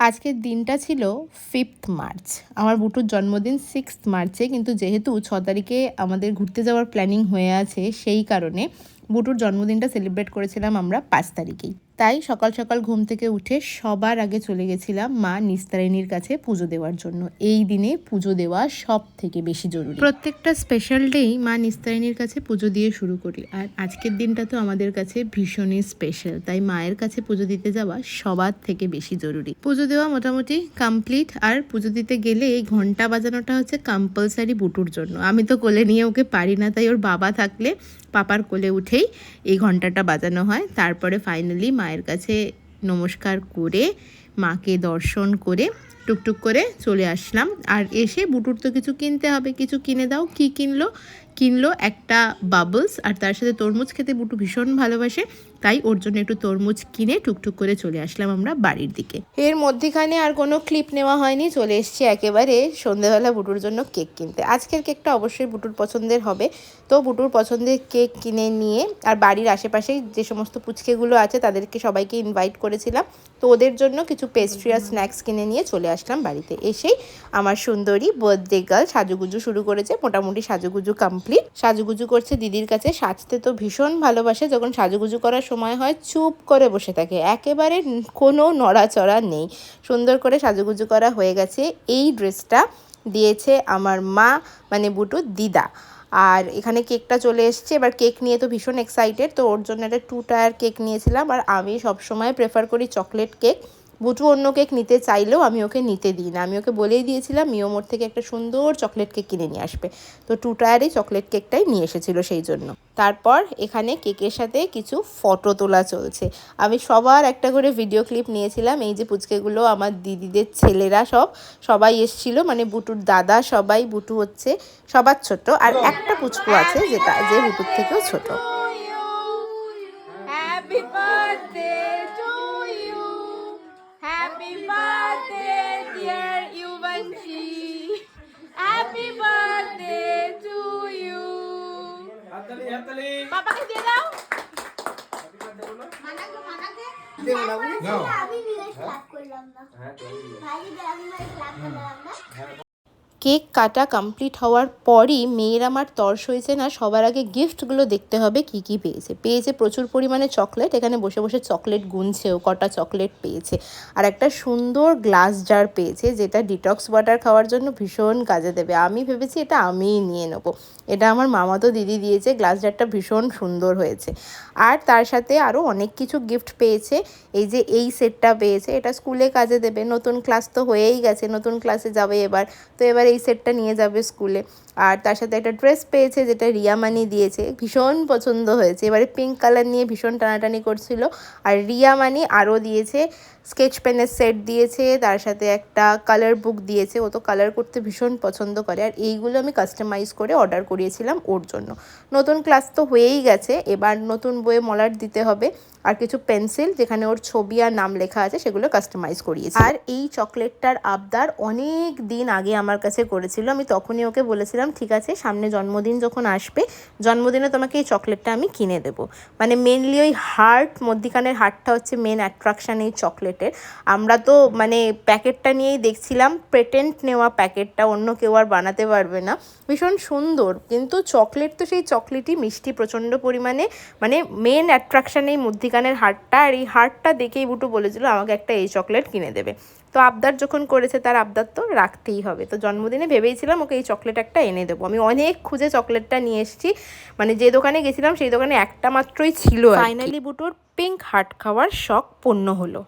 আজকের দিনটা ছিল 5th মার্চ। আমার বুটুর জন্মদিন 6th মার্চে, কিন্তু যেহেতু 6 তারিখে আমাদের ঘুরতে যাওয়ার প্ল্যানিং হয়ে আছে, সেই কারণে বুটুর জন্মদিনটা সেলিব্রেট করেছিলাম আমরা 5 তারিখেই। তাই সকাল সকাল ঘুম থেকে উঠে সবার আগে চলে গেছিলাম মা নিস্তারিণীর কাছে পুজো দেওয়ার জন্য। এই দিনে পুজো দেওয়া সব থেকে বেশি জরুরি। প্রত্যেকটা স্পেশাল ডেই মা নিস্তারিণীর কাছে পুজো দিয়ে শুরু করি, আর আজকের দিনটা তো আমাদের কাছে ভীষণই স্পেশাল, তাই মায়ের কাছে পুজো দিতে যাওয়া সবার থেকে বেশি জরুরি। পুজো দেওয়া মোটামুটি কমপ্লিট, আর পুজো দিতে গেলে এই ঘন্টা বাজানোটা হচ্ছে কম্পালসারি বুটুর জন্য। আমি তো কোলে নিয়ে ওকে পারি না, তাই ওর বাবা থাকলে পাপার কোলে উঠেই এই ঘন্টাটা বাজানো হয়। তারপরে ফাইনালি মায়ের কাছে নমস্কার করে মাকে দর্শন করে টুকটুক করে চলে আসলাম। আর এসে বুটুর তো কিছু কিনতে হবে, কিছু কিনে দাও। কি কিনলো একটা বাবলস, আর তার সাথে তরমুজ খেতে বুটু ভীষণ ভালোবাসে, তাই ওর জন্য একটু তরমুজ কিনে টুকটুক করে চলে আসলাম আমরা বাড়ির দিকে। এর মধ্যেখানে আর কোনো ক্লিপ নেওয়া হয়নি, চলে এসেছি একেবারে সন্ধ্যেবেলা বুটুর জন্য কেক কিনতে। আজকের কেকটা অবশ্যই বুটুর পছন্দের হবে, তো বুটুর পছন্দের কেক কিনে নিয়ে, আর বাড়ির আশেপাশেই যে সমস্ত পুচকেগুলো আছে তাদেরকে সবাইকে ইনভাইট করেছিলাম, তো ওদের জন্য কিছু পেস্ট্রি আর স্ন্যাক্স কিনে নিয়ে চলে আসলাম বাড়িতে। এসেই আমার সুন্দরী বার্থডে গার্ল সাজুগুজু শুরু করেছে। মোটামুটি সাজুগুজু কমপ্লিট, সাজুগুজু করছে দিদির কাছে। সাজতে তো ভীষণ ভালোবাসে, যখন সাজুগুজু করার সময় হয় চুপ করে বসে থাকে, একেবারে কোনো নড়াচড়া নেই। সুন্দর করে সাজুগুজু করা হয়ে গেছে। এই ড্রেসটা দিয়েছে আমার মা, মানে বুটুর দিদা। আর এখানে কেকটা চলে এসছে। এবার কেক নিয়ে তো ভীষণ এক্সাইটেড, তো ওর জন্য একটা 2 টায়ার কেক নিয়েছিলাম। আর আমি সবসময় প্রেফার করি চকলেট কেক। বুটু অন্য কেক নিতে চাইলেও আমি ওকে নিতে দিই না, আমি ওকে বলেই দিয়েছিলাম মিওমোর থেকে একটা সুন্দর চকলেট কেক কিনে নিয়ে আসবে, তো 2 টায়ারই চকলেট কেকটাই নিয়ে এসেছিলো সেই জন্য। তারপর এখানে কেকের সাথে কিছু ফটো তোলা চলছে। আমি সবার একটা করে ভিডিও ক্লিপ নিয়েছিলাম। এই যে পুচকেগুলো আমার দিদিদের ছেলেরা সবাই এসেছিলো, মানে বুটুর দাদা সবাই। বুটু হচ্ছে সবার ছোট, আর একটা পুচকু আছে যে বুটুর থেকেও ছোট। Happy birthday to you, happy birthday dear Yuvanshi, happy birthday to you. হাততালি পাপাকে দিয়ে দাও। আমি ভিডিও স্টার্ট করলাম না, ভাই আমি ক্লাব করলাম না। কেক কাটা কমপ্লিট হওয়ার পরই মেয়ের আমার তর্স হয়েছে না, সবার আগে গিফটগুলো দেখতে হবে কি কি পেয়েছে প্রচুর পরিমাণে চকলেট। এখানে বসে বসে চকলেট গুনছেও কটা চকলেট পেয়েছে। আর একটা সুন্দর গ্লাস জার পেয়েছে, যেটা ডিটক্স ওয়াটার খাওয়ার জন্য ভীষণ কাজে দেবে। আমি ভেবেছি এটা আমিই নিয়ে নেবো। এটা আমার মামাতো দিদি দিয়েছে, গ্লাস জারটা ভীষণ সুন্দর হয়েছে। আর তার সাথে আরও অনেক কিছু গিফট পেয়েছে। এই যে এই সেটটা পেয়েছে, এটা স্কুলে কাজে দেবে। নতুন ক্লাস তো হয়েই গেছে, নতুন ক্লাসে যাবে এবার, তো এবার এই সেটটা নিয়ে যাবে স্কুলে। আর তার সাথে একটা ড্রেস পেয়েছে, যেটা রিয়া মানি দিয়েছে, ভীষণ পছন্দ হয়েছে। এবারে পিঙ্ক কালার নিয়ে ভীষণ টানাটানি করছিল। আর রিয়া মানি আরও দিয়েছে স্কেচ পেনের সেট দিয়েছে, তার সাথে একটা কালার বুক দিয়েছে। ও তো কালার করতে ভীষণ পছন্দ করে, আর এইগুলো আমি কাস্টমাইজ করে অর্ডার করিয়েছিলাম ওর জন্য। নতুন ক্লাস তো হয়েই গেছে, এবার নতুন বইয়ে মলাট দিতে হবে। আর কিছু পেন্সিল যেখানে ওর ছবি আর নাম লেখা আছে সেগুলো কাস্টমাইজ করিয়েছি। আর এই চকলেটটার আবদার অনেক দিন আগে আমার কাছে করেছিল। আমি তখনই ওকে বলেছিলাম ঠিক আছে, সামনে জন্মদিন যখন আসবে, জন্মদিনে তোমাকে এই চকলেটটা আমি কিনে দেবো। মানে মেনলি ওই হার্ট, মধ্যিখানের হার্টটা হচ্ছে মেন অ্যাট্রাকশান এই চকলেটের। আমরা তো মানে প্যাকেটটা নিয়েই দেখছিলাম, পেটেন্ট নেওয়া প্যাকেটটা, অন্য কেউ আর বানাতে পারবে না। ভীষণ সুন্দর, কিন্তু চকলেট তো সেই চকলেটই, মিষ্টি প্রচণ্ড পরিমাণে। মানে মেন অ্যাট্রাকশান এই মধ্যিখানের হার্টটা, আর এই হার্টটা দেখেই বুটু বলেছিল আমাকে একটা এই চকলেট কিনে দেবে। তো আবদার যখন করেছে, তার আবদার তো রাখতেই হবে। তো জন্মদিনে ভেবেইছিলাম ওকে এই চকলেট একটা এনে দেবো। আমি অনেক খুঁজে চকলেটটা নিয়ে এসেছি, মানে যে দোকানে গেছিলাম সেই দোকানে একটা মাত্রই ছিল। ফাইনালি বুটুর পিঙ্ক হার্ট খাওয়ার শখ পূর্ণ হলো।